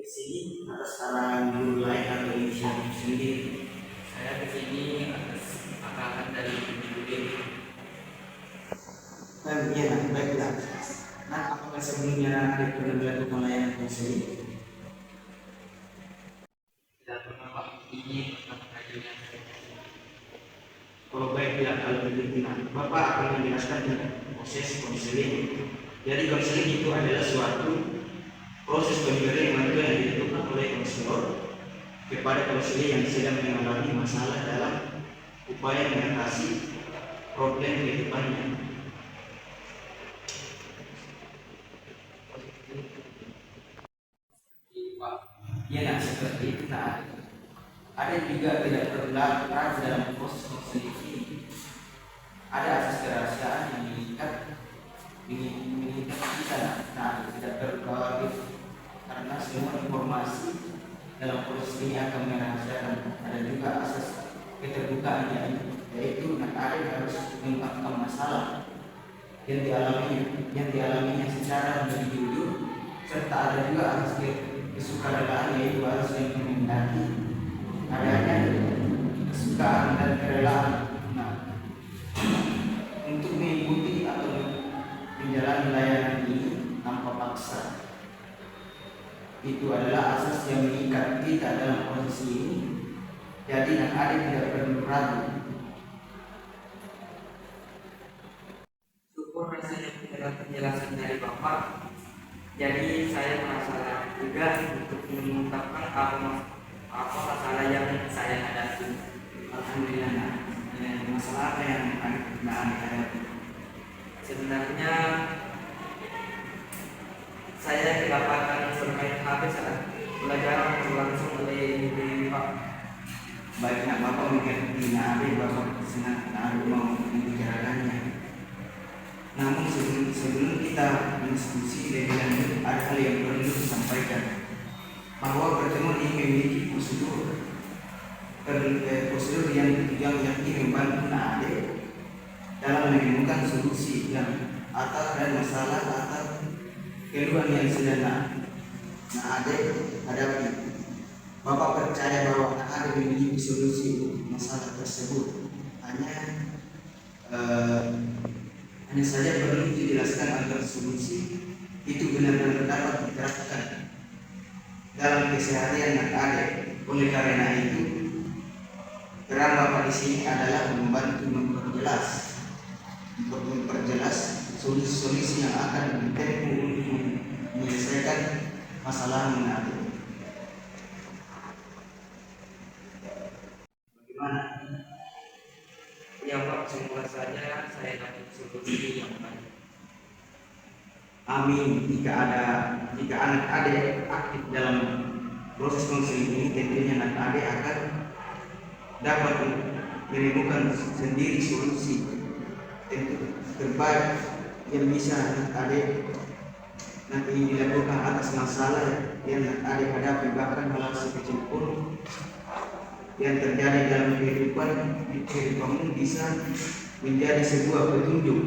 sini atas saran guru lain atau inisiatif sendiri? Saya ke sini atas arahan dari guru. Iya, baiklah. Nah, apakah sebelumnya ada pernah melakukan layanan konseling? Tidak pernah Pak, ini pertama kalinya saya. Kalau baiklah, kalau begitu, nah, Bapak akan menjelaskan tentang proses konseling. Jadi konseling itu adalah suatu proses pemberian bantuan yang dilakukan oleh konselor kepada konselor yang sedang mengalami masalah dalam upaya mengatasi problem kehidupannya. Ya, nah, seperti itu. Nah, ada juga tidak terlalu dalam proses konseling ini. Ada asas kerahasiaan yang mengikat kita. Nah, tidak terlalu karena semua informasi dalam proses ini akan merahasiakan. Ada juga asas keterbukaan, yaitu ada harus mengungkapkan masalah yang dialaminya secara lebih jujur, serta ada juga asas kesukarelaan, yaitu harus yang menghendaki adanya kesukaan dan kerelaan untuk mengikuti atau menjalani layanan ini tanpa paksa. Itu adalah asas yang mengikat kita dalam proses ini. Jadi ada tidak perlu ragu. Syukur rasanya mendengar penjelasan dari Bapak. Jadi saya merasa juga untuk mengungkapkan apa masalah yang saya hadapi. Alhamdulillah. Masalah apa yang Anda hadapi? Sebenarnya saya kedapatan bermain HP saat pelajaran berlangsung oleh ibu Pak. Baik, nak Bapak mengerti, Bapak senang mau membicarakannya. Namun sebelum kita diskusi lebih lanjut, ada hal yang perlu disampaikan, bahwa pertemuan ini memiliki prosedur yang membantu Ade dalam menemukan solusi dan masalah atau keluhan yang sedang Ade hadapi. Bapak percaya bahwa Ade memiliki solusi untuk masalah tersebut. Hanya saja perlu dijelaskan agar solusi itu benar-benar dapat diterapkan dalam keseharian Ade. Oleh karena itu, peran Bapak di sini adalah membantu memperjelas solusi yang akan ditempuh untuk menyelesaikan masalah Ade. Bagaimana? Ya Pak, semoga saja saya dapat solusi yang baik. Amin. Jika anak-adik aktif dalam proses konseling ini, tentunya anak-adik akan dapat menemukan sendiri solusi terbaik yang bisa anak-adik nanti dilakukan atas masalah yang anak-adik hadapi. Bahkan hal sekecil pun yang terjadi dalam kehidupanmu bisa menjadi sebuah petunjuk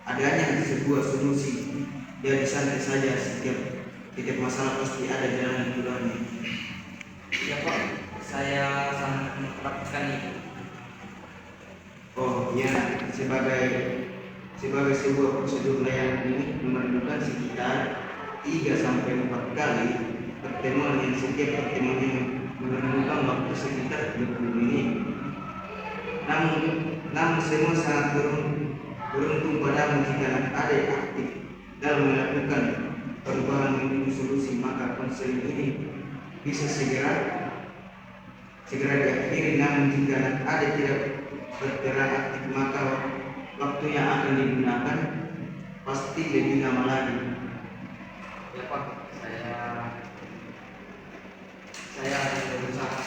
adanya sebuah solusi. Jadi santai saja, setiap masalah pasti ada jalan keluarnya. Ya Pak, saya sangat mempraktikkan itu. Oh ya, sebagai sebuah prosedur layanan ini memerlukan sekitar 3-4 kali pertemuan, yang setiap pertemuan ini memerlukan waktu sekitar 20 menit. Namun semua sangat beruntung padamu jika anak-adik aktif dalam melakukan perubahan menuju solusi. Maka konseling ini bisa segera diakhiri. Namun jika anak-adik tidak bergerak aktif, maka waktu yang akan digunakan pasti lebih lama lagi. Ya Pak, saya akan berusaha.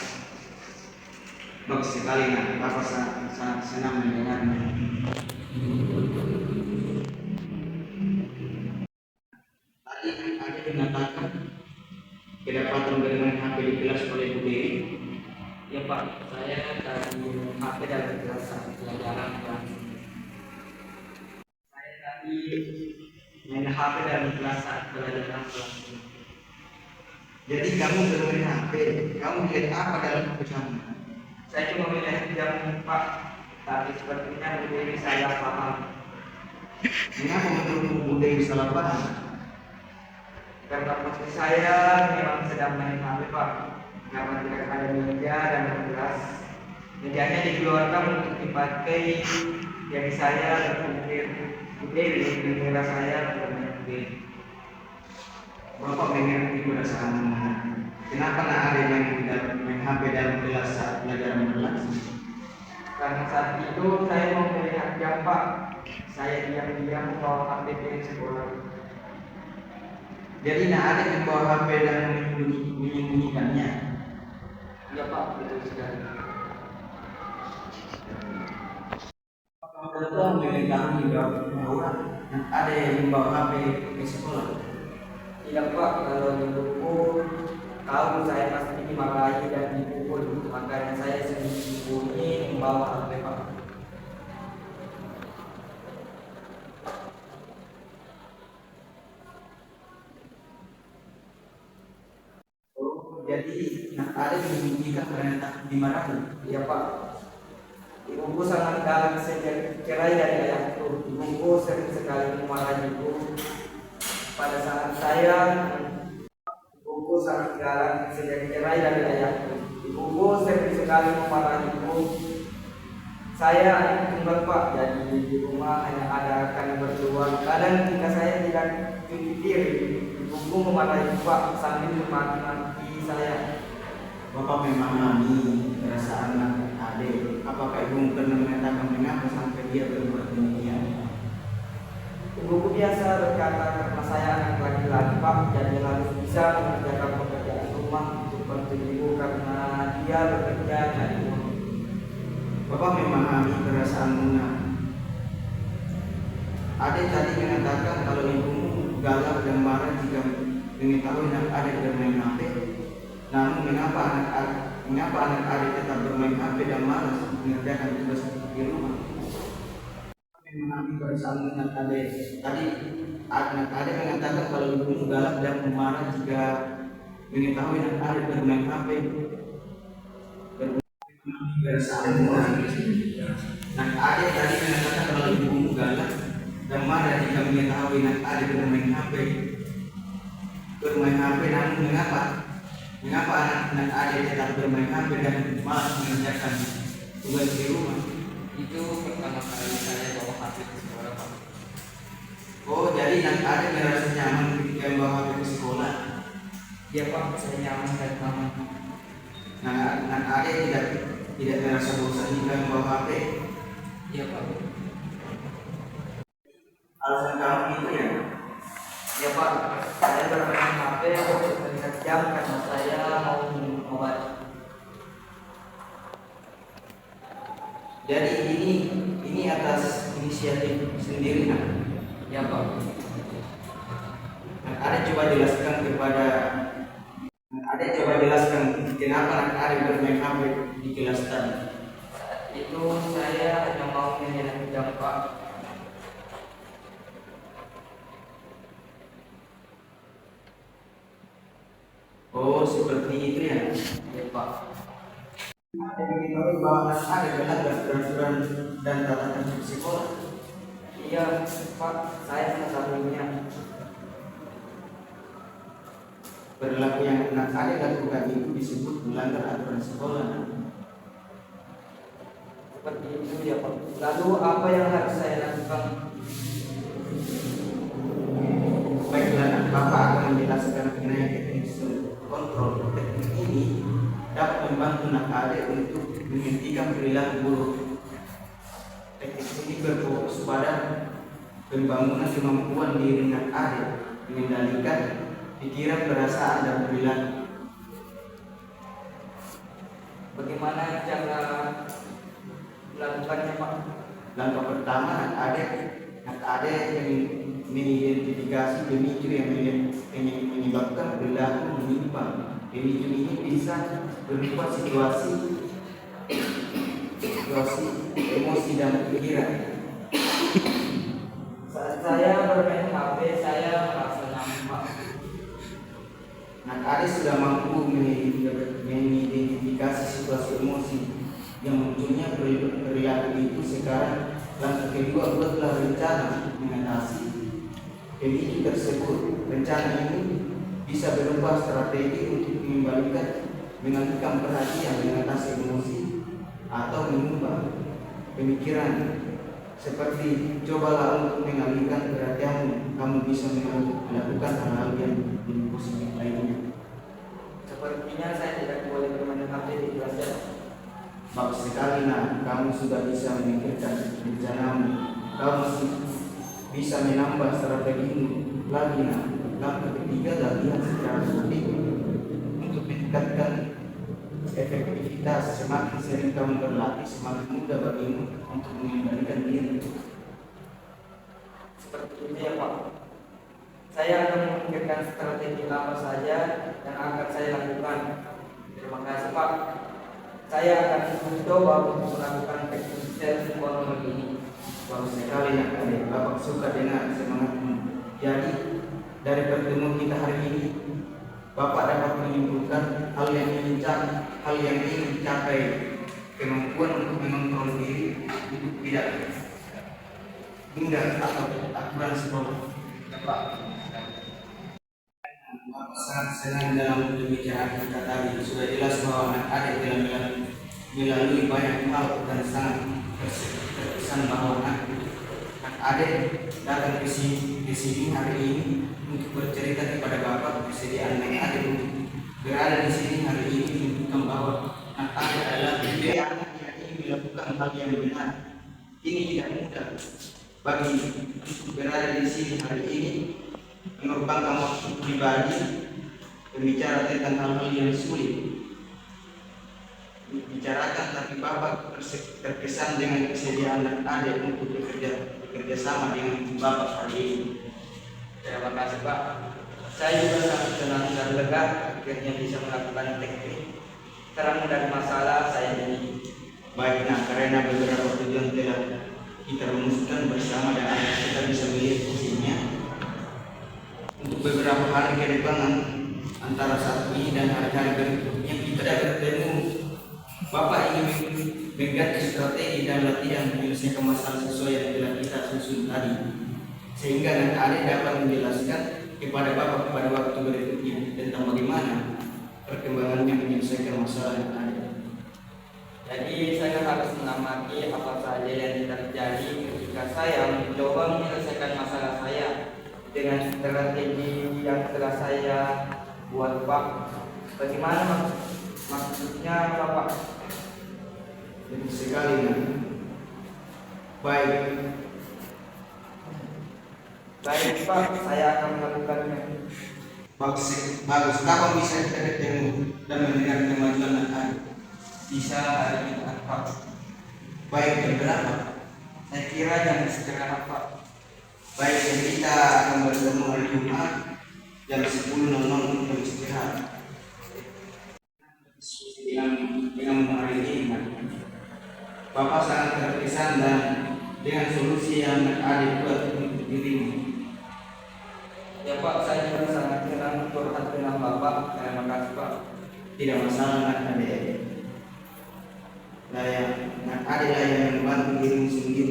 Bagus sekali, Bapak sangat senang mendengarnya. Tadi ada mengatakan kedapatan bermain HP di kelas oleh Bu Dewi. Ya Pak, saya dari HP dalam kelas pelajaran berlangsung. Saya tadi Main HP dalam kelas saat pelajaran berlangsung. Jadi kamu bermain HP, kamu lihat apa dalam HP kamu? Saya cuma melihat jam Pak, tapi sepertinya Bu Dewi salah paham. Mengapa menurutmu Bu Dewi salah paham? Karena posisi saya memang sedang main HP Pak, karena tidak ada meja dan gelas. Mejanya dikeluarkan untuk dipakai, jadi saya berpikir Bu Dewi mengira saya bermain game. Bapak mengerti perasaanmu. Kenapa nak ada yang tidak main HP dalam kelas saat pelajaran berlangsung? Karena saat itu saya mau melihat jam Pak, saya diam-diam membawa HP ke sekolah. Jadi nak ada yang bawa HP dan menyembunyikannya. Iya Pak, betul sekali. Tentu mengetahui bahwa ada yang membawa HP ke sekolah. Tidak Pak, kalau ibuku tahu saya pasti dimarahi dan dipukul, makanya saya sembunyi membawa HP Pak. Oh, jadi nak ada yang menyembunyikan karena takut dimarahi. Iya Pak, ibuku sangat galak cerai dari ayahku. Ibuku sering sekali memarahiku pada saat saya. Ibuku sangat galak sejak cerai dari ayahku. Ibuku sering sekali memarahiku. Saya anak tunggal Pak, jadi di rumah hanya ada kami berdua. Kadang ketika saya tidak cuci piring, ibuku memarahi Pak sambil memaki-maki saya. Bapak memahami perasaan anak adik. Apakah ibu pernah mengatakan mengapa sampai dia berbuat demikian? Ibuku biasa berkata karena saya anak laki-laki Pak, jadi harus bisa mengerjakan pekerjaan rumah untuk bantu ibu karena dia bekerja dari rumah. Bapak memahami perasaanmu nak. Adik tadi mengatakan kalau ibumu galak dan marah jika mengetahui anak adik bermain HP. Namun mengapa anak adik tetap bermain HP dan malas mengerjakan tugas di rumah? Memahami perasaanmu anak adik. Tadi anak adik mengatakan kalau ibumu galak dan marah jika mengetahui anak adik bermain HP. Perasaanmu anak adik tadi mengatakan kalau ibumu galak dan marah jika mengetahui anak adik bermain HP. Namun mengapa anak adik tetap bermain HP dan malas mengerjakan tugas di rumah? Itu pertama kali saya bawa HP ke sekolah Pak. Oh, jadi anak adik merasa nyaman ketika membawa HP ke sekolah. Iya Pak, saya nyaman dan aman. Nah, anak adik tidak merasa bosan jika membawa HP. Iya Pak. Alasan kamu itu ya? Iya Pak, saya bermain HP untuk melihat jam karena saya mau minum obat. Jadi ini atas inisiatif sendiri nak. Iya Pak. Ada coba jelaskan kenapa anak adik bermain HP di kelas tadi. Itu saya hanya mau melihat jam Pak. Oh, seperti itu ya. Iya Pak. Ada diketahui bahwa anak adik melanggar peraturan dan tata tertib sekolah. Iya Pak, saya mengetahuinya. Perilaku yang anak adik lakukan itu disebut melanggar aturan sekolah. Seperti itu ya Pak. Lalu apa yang harus saya lakukan? Baiklah, Bapak akan menjelaskan mengenai teknik kontrol. Teknik ini dapat membantu anak adik untuk menghentikan perilaku buruk. Teknik ini berfokus pada pembangunan kemampuan diri anak adik mengendalikan pikiran, perasaan, dan perilaku. Bagaimana cara melakukannya Pak? Langkah pertama, anak adik yang mengidentifikasi pemicu yang menyebabkan perilaku menyimpang. Pemicu ini bisa berupa situasi emosi dan pikiran. Saat saya bermain HP, saya merasa nyaman Pak. Anak adik sudah mampu mengidentifikasi situasi emosi yang munculnya perilaku itu. Sekarang langkah kedua, buatlah rencana mengatasi pemicu tersebut. Rencana ini bisa berupa strategi untuk mengalihkan perhatian, mengatasi emosi, atau mengubah pemikiran. Seperti, cobalah untuk mengalihkan perhatianmu, kamu bisa melakukan hal-hal yang lebih positif lainnya. Sepertinya saya tidak boleh bermain HP di kelas ya. Bagus sekali, nah, kamu sudah bisa memikirkan rencanamu. Kamu masih bisa menambah strategimu lagi, nah. Langkah ketiga, latihan secara rutin untuk meningkatkan efektivitas. Semakin sering kamu berlatih, semakin mudah bagimu untuk mengembalikan diri. Seperti itu ya Pak. Saya akan memikirkan strategi apa saja yang akan saya lakukan. Terima kasih Pak. Saya akan mencoba untuk melakukan teknik self control ini. Bagus sekali ya, adik. Bapak suka dengan semangatmu. Jadi, dari pertemuan kita hari ini, Bapak dapat menyimpulkan hal yang ingin dicapai, kemampuan untuk mengontrol diri, untuk tidak mudah atau aturan sekolah. Bapak sangat senang dalam pembicaraan kita tadi. Sudah jelas bahwa anak adik telah melalui banyak hal dan sangat terkesan bahwa anak adik datang ke sini hari ini untuk bercerita kepada Bapak. Kesediaan anak adik untuk berada di sini hari ini menunjukkan bahwa anak adik adalah anak yang ingin melakukan hal yang benar. Ini tidak mudah bagi untuk berada di sini hari ini, mengorbankan waktu pribadi, berbicara tentang hal-hal yang sulit dibicarakan, tapi Bapak terkesan dengan kesediaan anak adik untuk bekerja sama dengan Bapak hari ini. Terima kasih Pak. Saya juga sangat senang dan lega akhirnya bisa melakukan teknik terang dari masalah saya ini. Baik, nah, karena beberapa tujuan telah kita rumuskan bersama dan kita bisa melihat hasilnya untuk beberapa hari ke depan, antara saat ini dan hari-hari berikutnya kita dapat bertemu. Bapak ingin mengganti strategi dan latihan menyelesaikan masalah sesuai yang telah kita susun tadi, sehingga anak adik dapat menjelaskan kepada Bapak pada waktu berikutnya tentang bagaimana perkembangannya menyelesaikan masalah yang ada. Jadi saya harus mengamati apa saja yang terjadi ketika saya mencoba menyelesaikan masalah saya dengan strategi yang telah saya buat Pak. Bagaimana maksudnya Bapak? Jadi sekali, nah. Baik Pak, saya akan melakukannya. bagus. Kapan bisa kita ketemu dan mendengar kemajuan anak adik? Bisa hari ini Pak. Baik, jam berapa? Saya kira jam setengah Pak. Baik, jadi kita akan bertemu hari Jumat jam 10.00 untuk istirahat. Dengan hari ini, Bapak sangat terkesan dan dengan solusi yang anak adik buat untuk dirimu. Ya Pak, saya juga sangat senang curhat dengan Bapak. Terima kasih Pak. Tidak masalah, anak adik. Anak adik lah yang membantu dirimu sendiri.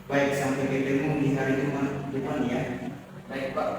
Baik, sampai ketemu di hari Jumat depan ya. Baik Pak.